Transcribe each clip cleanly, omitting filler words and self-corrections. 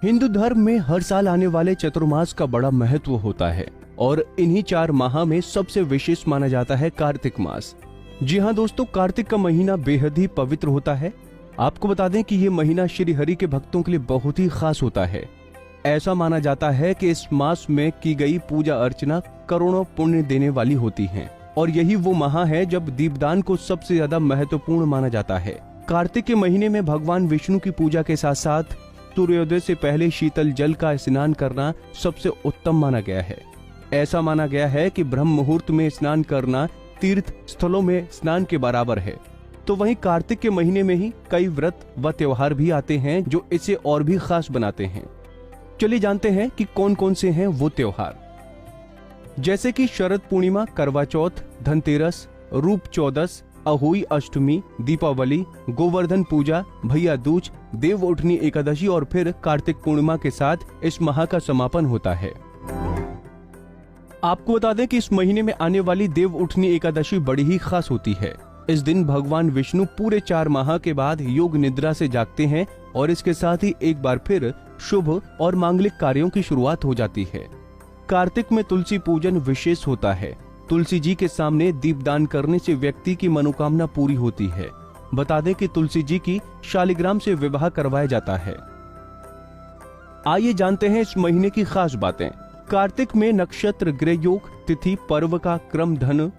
हिंदू धर्म में हर साल आने वाले चतुर्मास का बड़ा महत्व होता है और इन्हीं 4 माह में सबसे विशेष माना जाता है कार्तिक मास। जी हाँ दोस्तों, कार्तिक का महीना बेहद ही पवित्र होता है। आपको बता दें कि ये महीना श्री हरि के भक्तों के लिए बहुत ही खास होता है। ऐसा माना जाता है कि इस मास में की गई पूजा अर्चना करोड़ों पुण्य देने वाली होती है और यही वो माह है जब दीपदान को सबसे ज्यादा महत्वपूर्ण माना जाता है। कार्तिक के महीने में भगवान विष्णु की पूजा के साथ साथ सूर्योदय से पहले शीतल जल का स्नान करना सबसे उत्तम माना गया है। ऐसा माना गया है कि ब्रह्म मुहूर्त में स्नान करना तीर्थ स्थलों में स्नान के बराबर है। तो वहीं कार्तिक के महीने में ही कई व्रत व त्योहार भी आते हैं जो इसे और भी खास बनाते हैं। चलिए जानते हैं कि कौन कौन से हैं वो त्योहार, जैसे कि शरद पूर्णिमा, करवा चौथ, धनतेरस, रूप चौदस, अहोई अष्टमी, दीपावली, गोवर्धन पूजा, भैया दूज, देव उठनी एकादशी और फिर कार्तिक पूर्णिमा के साथ इस माह का समापन होता है। आपको बता दें कि इस महीने में आने वाली देव उठनी एकादशी बड़ी ही खास होती है। इस दिन भगवान विष्णु पूरे 4 माह के बाद योग निद्रा से जागते हैं और इसके साथ ही एक बार फिर शुभ और मांगलिक कार्यों की शुरुआत हो जाती है। कार्तिक में तुलसी पूजन विशेष होता है। तुलसी जी के सामने दीपदान करने से व्यक्ति की मनोकामना पूरी होती है। बता दें कि तुलसी जी की शालिग्राम से विवाह करवाया जाता है। आइए जानते हैं इस महीने की खास बातें। कार्तिक में नक्षत्र, ग्रह योग, तिथि, पर्व का क्रम धन,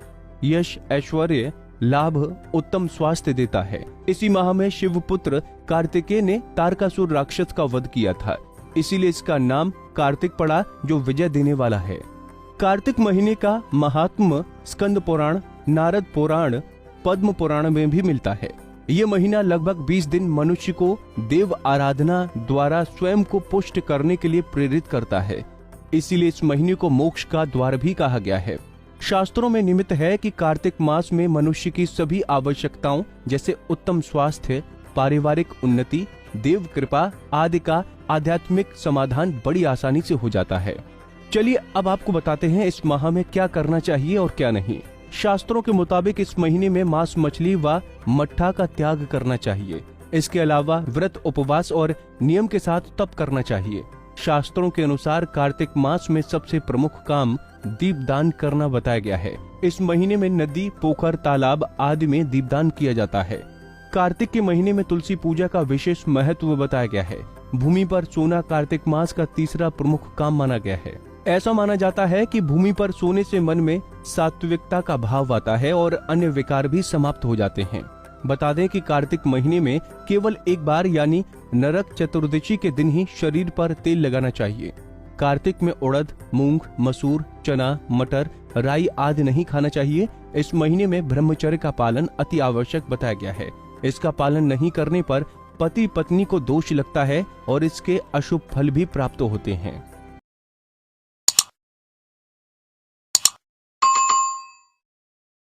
यश, ऐश्वर्य, लाभ, उत्तम स्वास्थ्य देता है। इसी माह में शिवपुत्र कार्तिकेय ने तारकासुर राक्षस का वध किया था, इसीलिए इसका नाम कार्तिक पड़ा, जो विजय देने वाला है। कार्तिक महीने का महात्म्य स्कंद पुराण, नारद पुराण, पद्म पुराण में भी मिलता है। ये महीना लगभग 20 दिन मनुष्य को देव आराधना द्वारा स्वयं को पुष्ट करने के लिए प्रेरित करता है, इसीलिए इस महीने को मोक्ष का द्वार भी कहा गया है। शास्त्रों में निमित्त है कि कार्तिक मास में मनुष्य की सभी आवश्यकताओं जैसे उत्तम स्वास्थ्य, पारिवारिक उन्नति, देव कृपा आदि का आध्यात्मिक समाधान बड़ी आसानी से हो जाता है। चलिए अब आपको बताते हैं इस माह में क्या करना चाहिए और क्या नहीं। शास्त्रों के मुताबिक इस महीने में मांस, मछली व मट्ठा का त्याग करना चाहिए। इसके अलावा व्रत, उपवास और नियम के साथ तप करना चाहिए। शास्त्रों के अनुसार कार्तिक मास में सबसे प्रमुख काम दीपदान करना बताया गया है। इस महीने में नदी, पोखर, तालाब आदि में दीपदान किया जाता है। कार्तिक के महीने में तुलसी पूजा का विशेष महत्व बताया गया है। भूमि पर सोना कार्तिक मास का तीसरा प्रमुख काम माना गया है। ऐसा माना जाता है कि भूमि पर सोने से मन में सात्विकता का भाव आता है और अन्य विकार भी समाप्त हो जाते हैं। बता दें कि कार्तिक महीने में केवल एक बार यानी नरक चतुर्दशी के दिन ही शरीर पर तेल लगाना चाहिए। कार्तिक में उड़द, मूंग, मसूर, चना, मटर, राई आदि नहीं खाना चाहिए। इस महीने में ब्रह्मचर्य का पालन अति आवश्यक बताया गया है। इसका पालन नहीं करने पर पति पत्नी को दोष लगता है और इसके अशुभ फल भी प्राप्त होते हैं।